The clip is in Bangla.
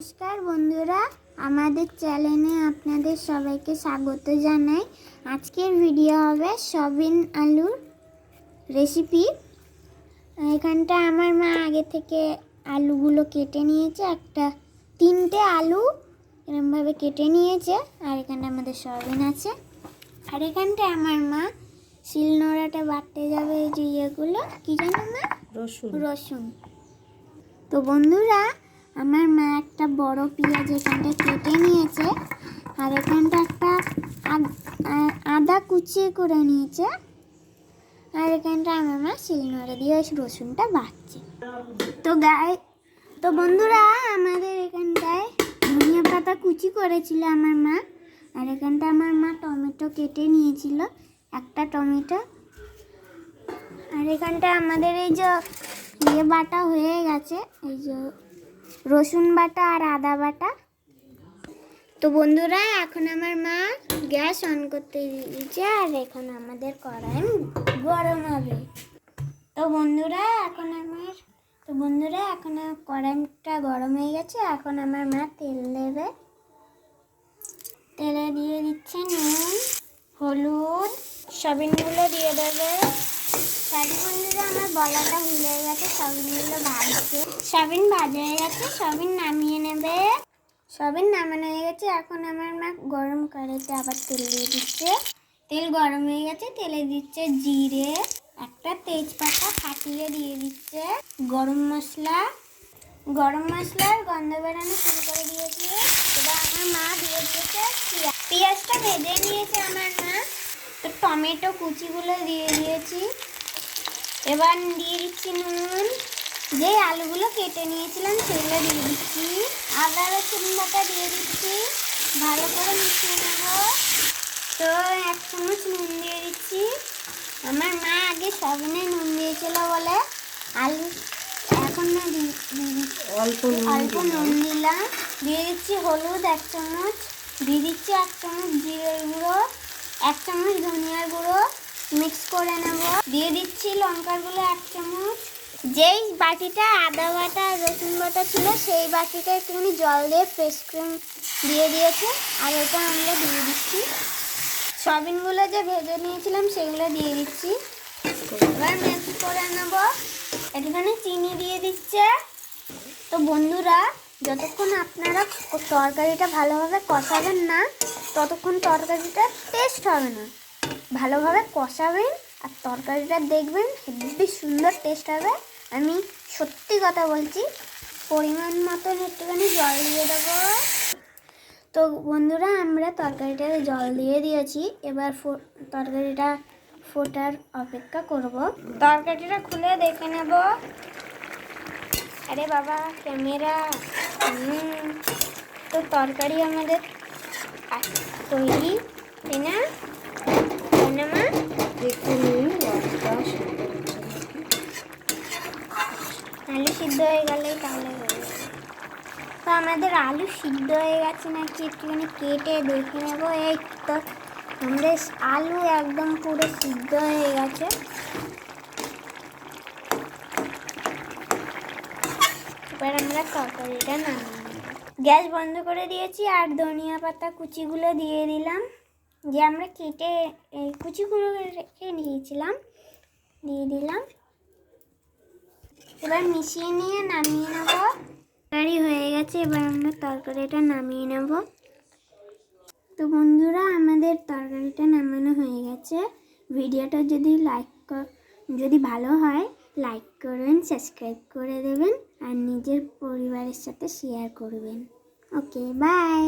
নমস্কার বন্ধুরা, আমাদের চ্যানেলে আপনাদের সবাইকে স্বাগত জানাই। আজকের ভিডিও হবে সয়াবিন আলুর রেসিপি। এখানটা আমার মা আগে থেকে আলুগুলো কেটে নিয়েছে, তিনটে আলু এরকমভাবে কেটে নিয়েছে। আর এখানটা আমাদের সয়াবিন আছে। আর এখানটা আমার মা শিলনোড়াটা বাটতে যাবে। এই যে ইয়েগুলো কি জানো মা? রসুন। তো বন্ধুরা, আমার মা একটা বড় পেঁয়াজ এখানটা কেটে নিয়েছে। আর এখানটা একটা আদা কুচিয়ে করে নিয়েছে। আর এখানটা আমার মা শিলনোড়া দিয়ে রসুনটা বাটছে। তো বন্ধুরা, আমাদের এখানটায় ধনিয়া পাতা কুচি করেছিল আমার মা। আর এখানটা আমার মা টমেটো কেটে নিয়েছিল, একটা টমেটো। আর এখানটা আমাদের এই যে বাটা হয়ে গেছে, এই যে রসুন বাটা আর আদা বাটা। তো বন্ধুরা, এখন আমার মা গ্যাস অন করতে দিয়েছে। আর এখন আমাদের কড়াই গরম হবে। তো বন্ধুরা, এখন কড়াইটা গরম হয়ে গেছে। এখন আমার মা তেল দেবে। তেলে দিয়ে দিচ্ছে নুন, হলুদ, সয়াবিনগুলো দিয়ে দেবে। বন্ধুরা, আমার বলাটা ভুলে গেছে, সয়াবিনগুলো ভাজছে। সয়াবিন ভাজা হয়ে গেছে, সয়াবিন নামিয়ে নেবে। সয়াবিন নামানো হয়ে গেছে। এখন আমার মা গরম কড়াইতে আবার তেল দিয়ে দিচ্ছে। তেল গরম হয়ে গেছে, তেলে দিচ্ছে জিরে, একটা তেজপাতা ফাটিয়ে দিয়ে দিচ্ছে, গরম মশলার গন্ধ বেরানো শুরু করে দিয়েছে। এবার আমার মা দিয়ে দিয়েছে পেঁয়াজটা ভেজে নিয়েছে আমার মা। তো টমেটো কুচিগুলো দিয়ে দিয়েছি। এবার দিয়ে দিচ্ছি নুন, যে আলুগুলো কেটে নিয়েছিলাম সেগুলো দিয়ে দিচ্ছি। আদা রসুন বাটা দিয়ে দিচ্ছি, ভালো করে মিশিয়ে নেব। তো 1 চামচ নুন দিয়ে দিচ্ছি। আমার মা আগে সয়াবিনে নুন দিয়েছিল বলে আলু এখন না অল্প নুন দিলাম। দিয়ে দিচ্ছি হলুদ 1 চামচ, দিয়ে দিচ্ছি 1 চামচ জিরের গুঁড়ো, 1 চামচ ধনিয়ার গুঁড়ো, মিক্স করে নেব। দিয়ে দিচ্ছি লঙ্কার গুঁড়ো 1 চামচ। যেই বাটিটা আদা বাটা আর রসুন বাটা ছিল, সেই বাটিটা একটুখানি জল দিয়ে ফ্রেশ ক্রিম দিয়ে দিয়েছে। আর ওটা আমরা দিয়ে দিচ্ছি। সয়াবিনগুলো যে ভেজে নিয়েছিলাম সেগুলো দিয়ে দিচ্ছি। এবার মিক্স করে নেব। একটুখানি চিনি দিয়ে দিচ্ছে। তো বন্ধুরা, যতক্ষণ আপনারা তরকারিটা ভালোভাবে কষাবেন না, ততক্ষণ তরকারিটা টেস্ট হবে না। ভালোভাবে কষাবেন আর তরকারিটা দেখবেন হেব্বি সুন্দর টেস্ট হবে। আমি সত্যি কথা বলছি। পরিমাণ মতন একটুখানি জল দিয়ে দেবো। তো বন্ধুরা, আমরা তরকারিটাতে জল দিয়ে দিয়েছি। এবার তরকারিটা ফোটার অপেক্ষা করব। তরকারিটা খুলে দেখে নেব। আরে বাবা, ক্যামেরা। তো তরকারি আমাদের তৈরি, তাই না? মা আলু সিদ্ধ হয়ে গেলেই তাহলে হয়ে যাবে। তো আমাদের আলু সিদ্ধ হয়ে গেছে নাকি একটুখানি কেটে দেখে নেব। এই তো আমাদের আলু একদম পুরো সিদ্ধ হয়ে গেছে। এবার আমরা তরকারিটা নামিয়ে নেব। গ্যাস বন্ধ করে দিয়েছি। আর ধনিয়া পাতা কুচিগুলো দিয়ে দিলাম, যে আমরা কেটে কুচিগুলো রেখে নিয়েছিলাম, দিয়ে দিলাম। এবার মিশিয়ে নিয়ে নামিয়ে নেব। তরকারি হয়ে গেছে, এবার আমরা তরকারিটা নামিয়ে নেব। তো বন্ধুরা, আমাদের তরকারিটা নামানো হয়ে গেছে। ভিডিওটা যদি ভালো হয় লাইক করবেন, সাবস্ক্রাইব করে দেবেন আর নিজের পরিবারের সাথে শেয়ার করবেন। ওকে, বাই।